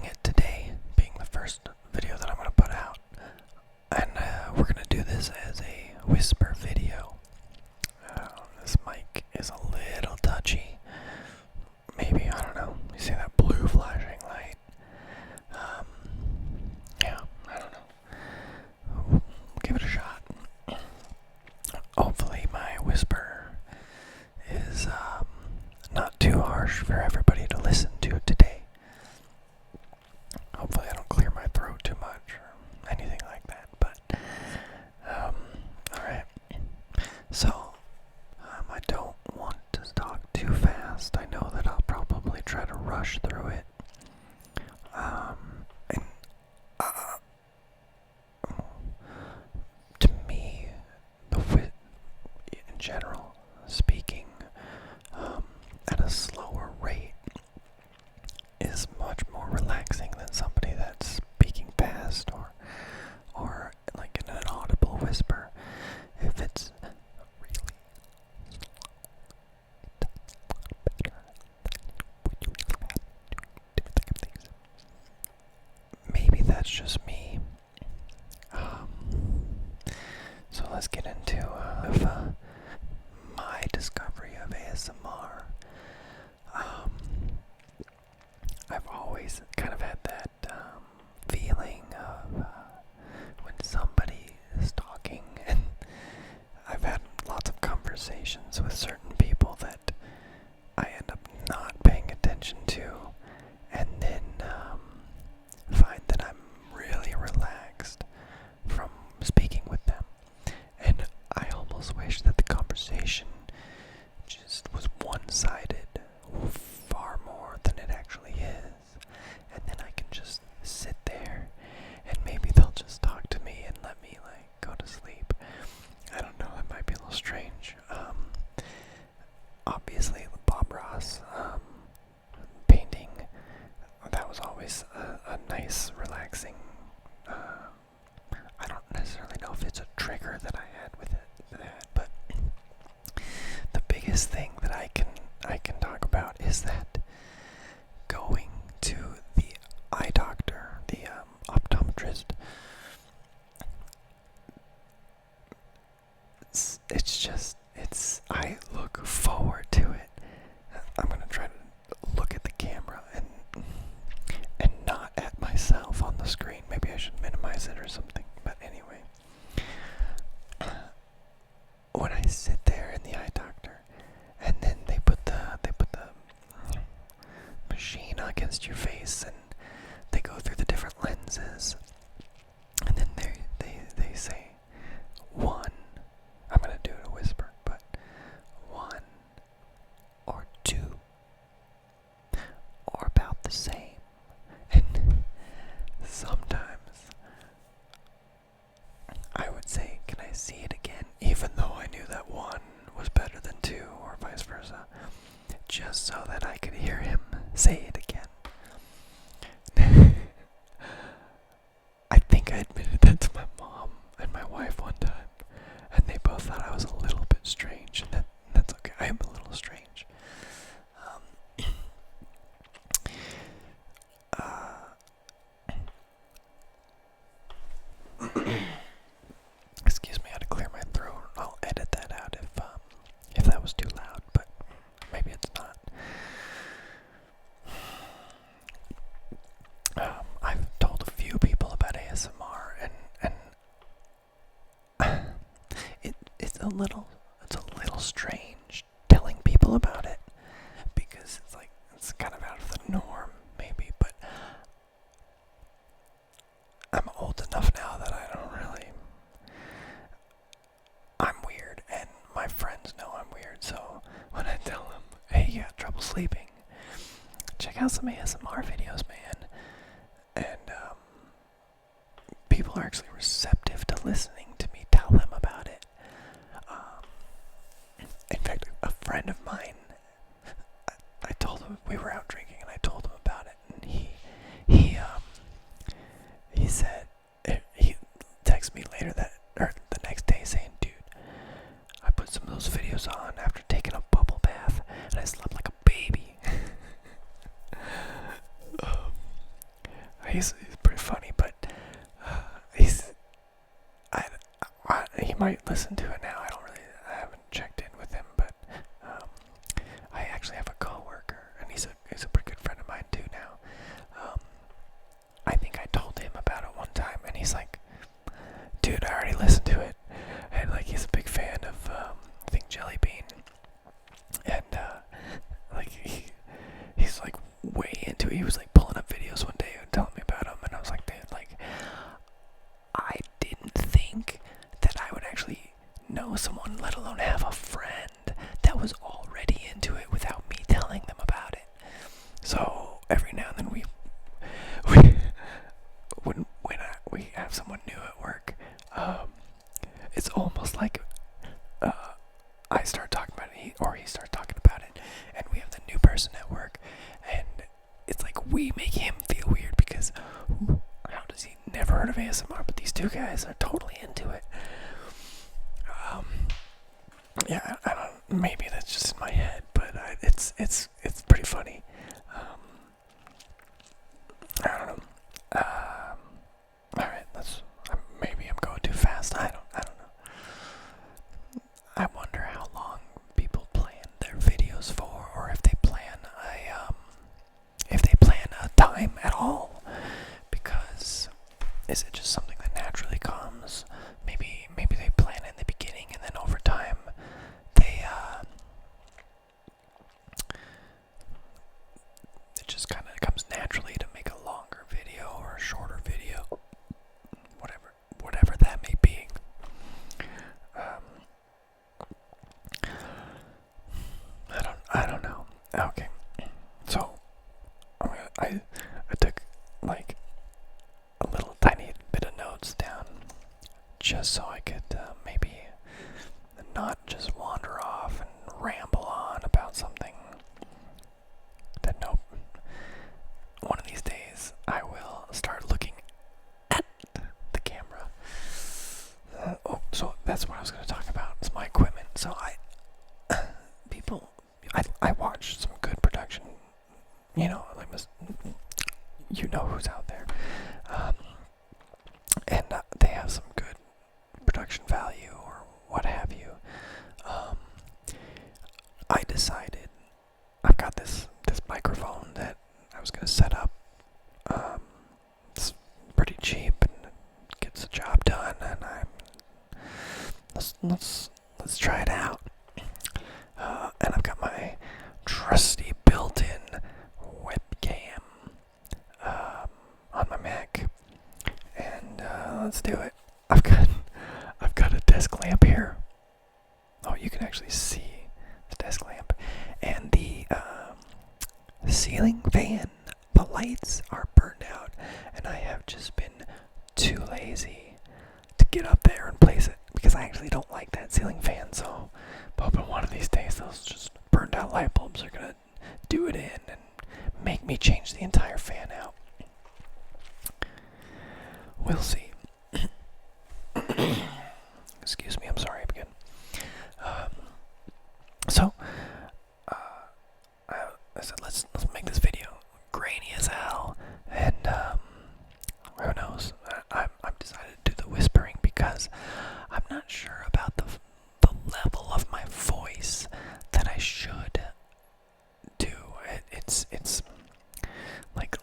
recording it today, being the first video that I'm going to put out. And we're going to do this as a whisper video. This mic is a little touchy. Maybe, I don't know. You see that blue flashing light? Yeah, I don't know. We'll give it a shot. Hopefully my whisper is not too harsh for everybody to listen to today. Hopefully I don't clear my throat too much or anything like that, but alright. So I don't want to talk too fast. I know that I'll probably try to rush through it. And to me, in general, speaking at a slower rate is much more relaxing than somebody that's speaking fast or like in an audible whisper. If it's really slow, it does a lot better than when you really have to do different things. Maybe that's just me. So let's get into my discovery of ASMR. I've always kind of had that feeling of when somebody is talking, and I've had lots of conversations with certain people that I end up not paying attention to, and then find that I'm really relaxed from speaking with them. And I almost wish that the conversation just was one-sided far more than it actually is. And then I can just sit there and maybe they'll just talk to me and let me like go to sleep. I don't know, that might be a little strange. Obviously Bob Ross painting, that was always a nice, relaxing, I don't necessarily know if it's a trigger that I had with it, but the biggest thing that I can talk about is that going to the eye doctor, the optometrist, I look forward to it. I'm gonna try to look at the camera and not at myself on the screen. Maybe I should minimize it or something, but anyway. When I sit there in the eye doctor, and then they put the machine against your face, and they go through the different lenses, and then they say one. I'm gonna do it a whisper, but 1 or 2 or about the same. And sometimes I would say, "Can I see it again?" Even though I knew that 1 was better than 2, or vice versa, just so that I could hear him say it again. I think I admitted that to my mom and my wife one time, and they both thought I was a little bit strange, and that's okay. I am a little strange. Excuse me, I had to clear my throat. I'll edit that out if that was too loud, but maybe it's not. I've told a few people about ASMR, and it's a little strange telling people about it, because it's kind of out of the norm, maybe, but I'm old enough now that I'm weird, and my friends know I'm weird, so when I tell them, "Hey, you got trouble sleeping, check out some ASMR videos, man," and people are actually receptive to listening to me tell them about it. In fact, a friend of mine, I told him, we were out drinking, and I told him about it, and he said, he texted me later or the next day saying, "Dude, I put some of those videos on after taking a bubble bath, and I slept like a baby." might listen to it now. I haven't checked in with him, but um, I actually have a coworker, and he's a pretty good friend of mine too now. I think I told him about it one time, and he's like, "Dude, I already listened to it," and like he's a big fan of I think Jelly Bean, and like he's like way into it. He was like pulling up videos one day and telling me about them, and I was like, "Dude, like I didn't think that I would actually know someone, let alone have a friend that was already into it without me telling them about it." So every now and then we when we have someone new at work, it's almost like I start talking about it, or he starts talking about it, and we have the new person at work, and it's like we make him feel weird because how does he never heard of ASMR? But these two guys are totally into it. Yeah, I don't. Maybe that's just in my head, but it's pretty funny. I don't know. All right, maybe I'm going too fast. I don't know. I wonder how long people plan their videos for, or if they plan a time at all. Because is it just something that naturally comes? Maybe they plan in the beginning, and then over time they it just kind of comes naturally to make a longer video or a shorter video, whatever that may be. I don't know. Okay, so I took like a little tiny bit of notes down just so I could maybe not just wander off and ramble on about something that one of these days I will start looking at the camera. So that's what I was going to talk about, is my equipment. So I watched some good production, like you know who's out there, and they have some good production value or what have you. I decided I've got this microphone that I was going to set up. It's pretty cheap and gets the job done, and let's try it out. And I've got my trusty built-in webcam on my Mac, and let's do it. I've got a desk lamp here. Oh, you can actually see the desk lamp, and the ceiling fan. The lights are burned out, and I have just been too lazy to get up there and place it, because I actually don't like that ceiling fan. So I'm hoping one of these days those just burned out light bulbs are gonna do it in and make me change the entire fan out. We'll see. Excuse me, I'm sorry again. So I said let's make this video grainy as hell, and who knows? I've decided to do the whispering because I'm not sure about the level of my voice that I should do. It's like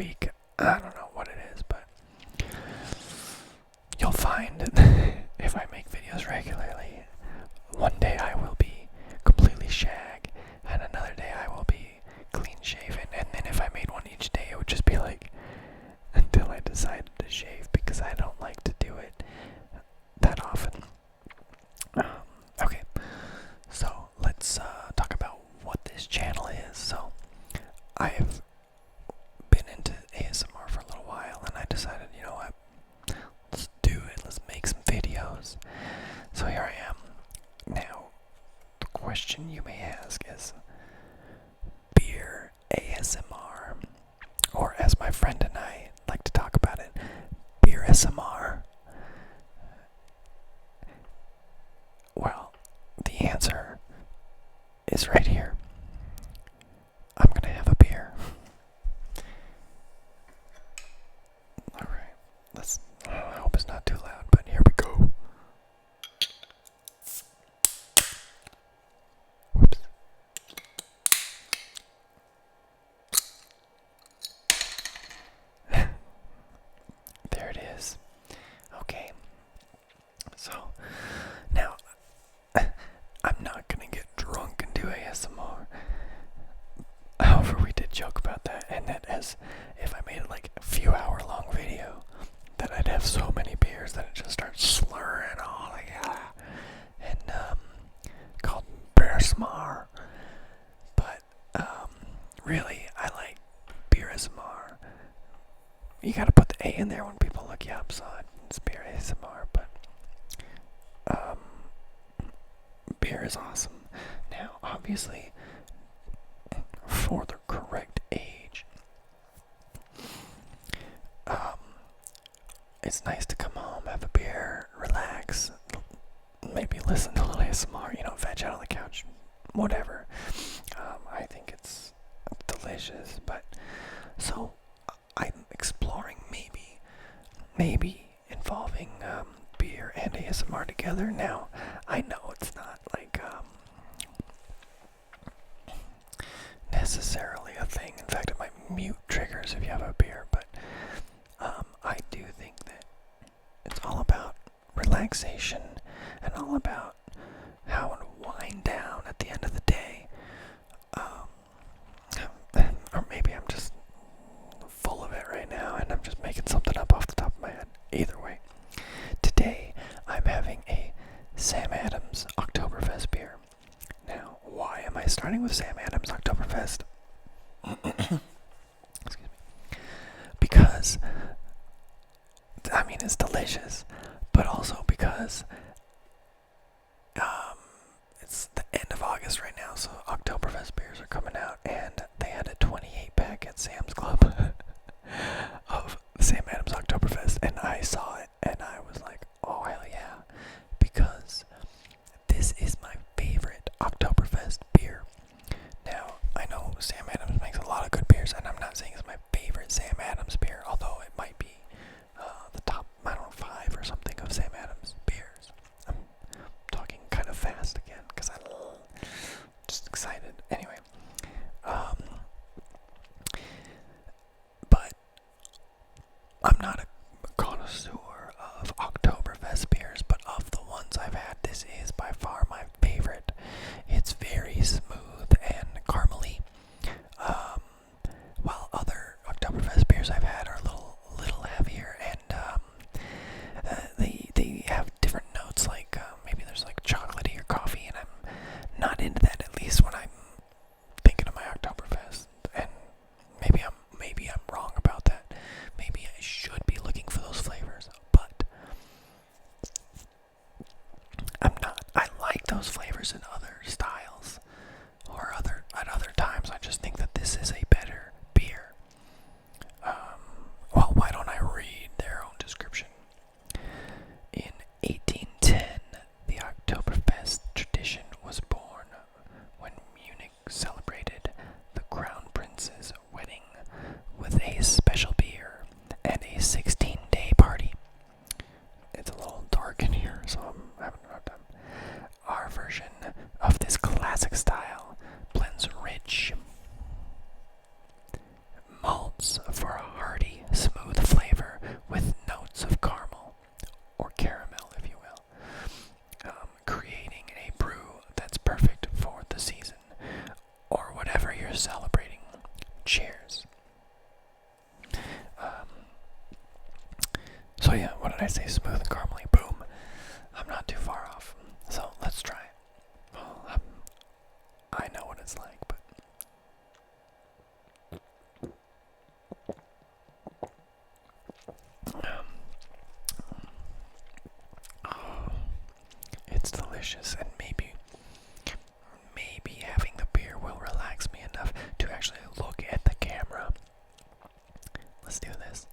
week. I don't know what it is, but you'll find if I make videos regularly, one day I will be completely shag, and another day I will be clean shaven, and then if I made one each day, it would just be like until I decided to shave, because I don't like to do it that often. Okay, so let's talk about what this channel is. So I've been into ASMR for a little while, and I decided, you know what, let's do it. Let's make some videos. So here I am. Now, the question you may ask is, beer ASMR, or as my friend and I like to talk about it, beer SMR. Well, the answer is right here. I'm gonna have a beer. Alright, I hope it's not too loud, but here we go. Whoops. There it is. Okay. So, now, I'm not gonna get drunk and do ASMR. However, we did joke about that, and that as if I made it like a few hour long video, that I'd have so many beers that it just starts slurring all like and called beer ASMR. But really, I like beer ASMR. You gotta put the A in there when people look you up, so it's beer ASMR. But beer is awesome. Now, obviously, for the correct age, it's nice to come home, have a beer, relax, maybe listen to a little ASMR, veg out on the couch, whatever. I think it's delicious, but so I'm exploring maybe involving beer and ASMR together. Now, I know it's not like necessarily a thing. In fact, it might mute triggers if you have a beer, but I do think that it's all about relaxation and all about how to wind down at the end of the day. Or maybe I'm just full of it right now and I'm just making something up off the top of my head. Either way, today I'm having a Sam Adams Octoberfest beer. Now, why am I starting with Sam Adams Octoberfest? Excuse me. Because, I mean, it's delicious, but also because it's the end of August right now, so Octoberfest beers are coming out, and they had a 28-pack at Sam's Club of Sam Adams Octoberfest, and I saw it, and I was like, oh, hell yeah, because this is my favorite Octoberfest beer. Now, I know Sam Adams makes a lot of good beers, and I'm not saying it's my favorite Sam Adams beer, although it might be the top, 5 or something of Sam Adams beers. I'm talking kind of fast again, because I'm just excited. Anyway, but I'm not a connoisseur of Oktoberfest beers, but of the ones I've had, this is by far my favorite. It's very smooth and caramely, while other Oktoberfest beers I've had are a little heavier, and they have different notes, like maybe there's like chocolatey or coffee, and I'm not into that, at least when I'm thinking of my Oktoberfest. And maybe I'm wrong about that. Maybe I should be looking for those flavors, but I'm not. I like those flavors in other styles or at other times. I just think that this is a better beer. did I say? Smooth and caramely. Boom. I'm not too far off. So let's try it. Well, I know what it's like, but oh, it's delicious, and maybe having the beer will relax me enough to actually look at the camera. Let's do this.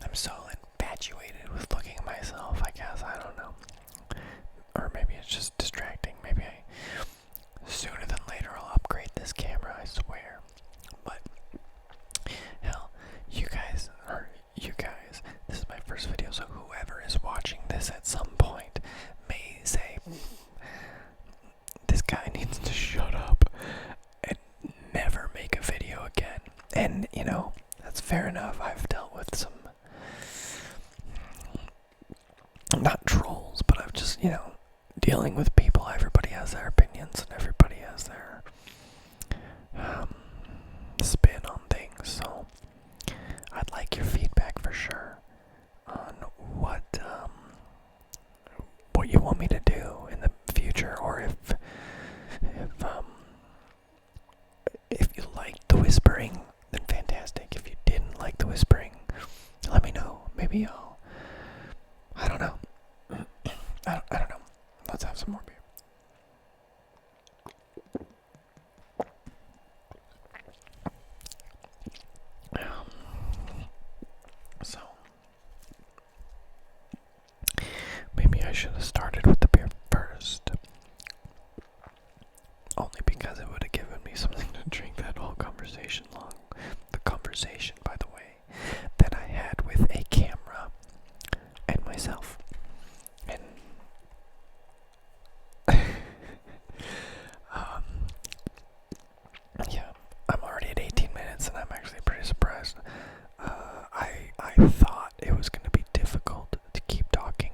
I'm so infatuated with looking at myself, I guess. I don't know. Or maybe it's just distracting. Maybe sooner than later I'll upgrade this camera, I swear. But hell, you guys, this is my first video, so whoever is watching this at some point may say, this guy needs to shut up and never make a video again. And, that's fair enough. I've dealt with some, not trolls, but I've just, dealing with people. Everybody has their opinions and everybody has their spin on things. So I'd like your feedback for sure on what you want me to do in the future, or if you liked the whispering, then fantastic. If you didn't like the whispering, let me know. Maybe I don't know. I don't know. Let's have some more beer. So maybe I should have started with the beer first. Only because it would have given me something to drink that whole conversation long. The conversation, by the way, that I had with a camera and myself. And yeah, I'm already at 18 minutes and I'm actually pretty surprised. I thought it was going to be difficult to keep talking,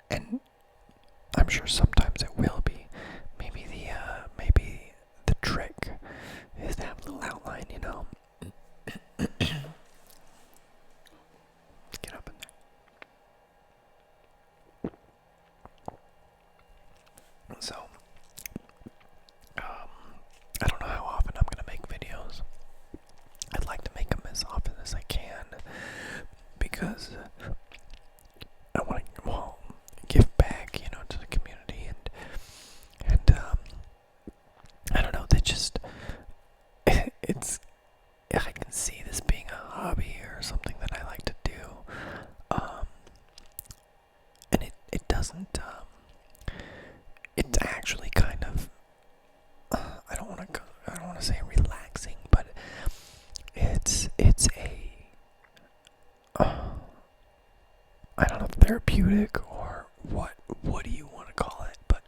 and I'm sure sometimes it will be. Maybe the trick is to have a little outline, Get up in there. So, I don't know how often I'm gonna make videos. I'd like to make them as often as I can because I want to, give back, to the community, and I don't know. I can see this being a hobby or something that I like to do, and it doesn't. It's actually kind of. I don't want to say relaxing, but it's a. I don't know, therapeutic or what do you want to call it, but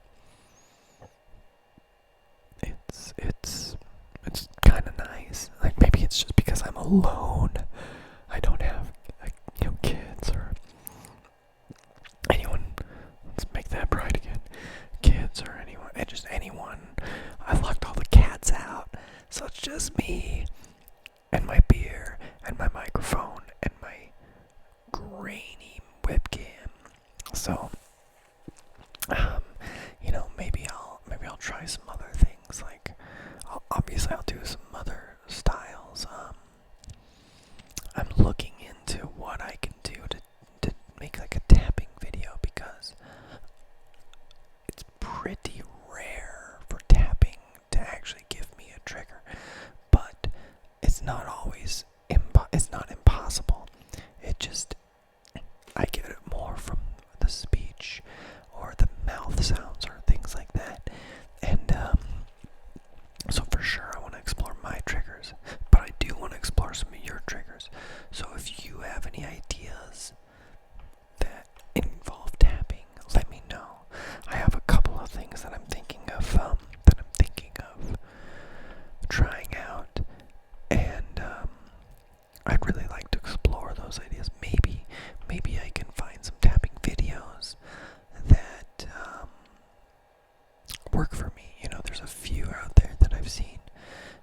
it's kind of nice. Like, maybe it's just because I'm alone. I don't have kids or anyone. Let's make that bright again. Kids or anyone, and just anyone. I locked all the cats out, so it's just me and my beer and my microphone and my grainy webcam. So maybe I'll try some other things. Like, obviously I'll do some other styles. I'm looking into what I can do to make like a tapping video, because it's pretty rare for tapping to actually give me a trigger, but it's not always it's not impossible. It just, I get it more from the speech or the mouth sounds or things like that. And so for sure I want to explore my triggers, but I do want to explore some of your triggers. So if you have any ideas that involve tapping, let me know. I have a couple of things that I'm thinking of trying out, and I'd really like to explore those ideas. Maybe I can find some tapping videos that work for me. There's a few out there that I've seen,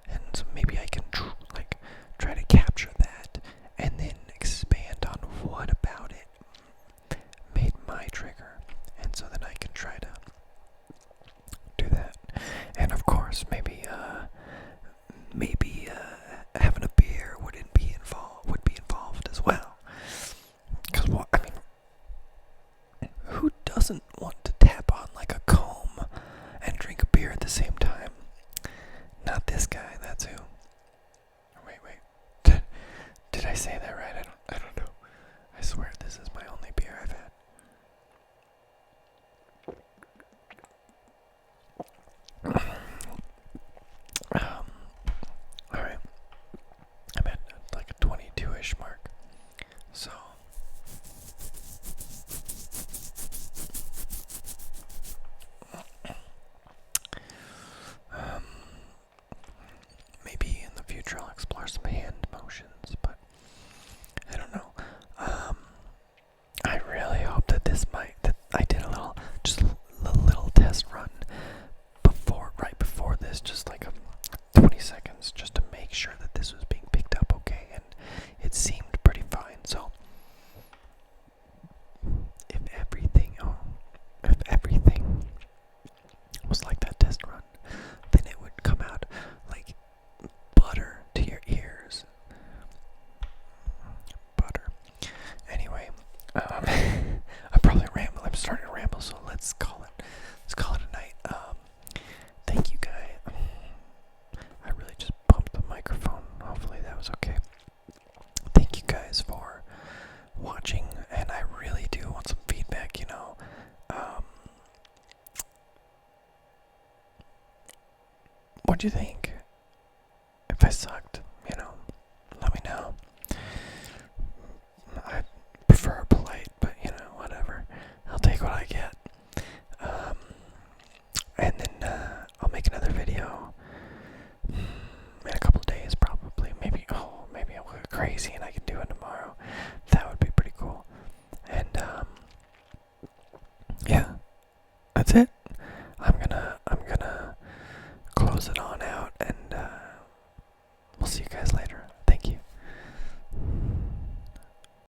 and so maybe I can try to capture that and then expand on what about it I say that right? I don't know. I swear this is my only beer I've had. Alright. I'm at like a 22-ish mark. So maybe in the future I'll explore some hand motions, but I don't know. I really hope that that I did just a little test run right before this, just like 20 seconds, just to make sure that this was being picked up okay, and it seemed pretty fine. So if everything was like that test run, then it would come out like butter to your ears. Butter. Anyway, I probably ramble. I'm starting to ramble, so let's call it a night. Thank you, guys. I really just bumped the microphone. Hopefully that was okay. Thank you guys for watching, and I really do want some feedback. What do you think? If I sucked, let me know. I prefer polite, but whatever. I'll take what I get. And then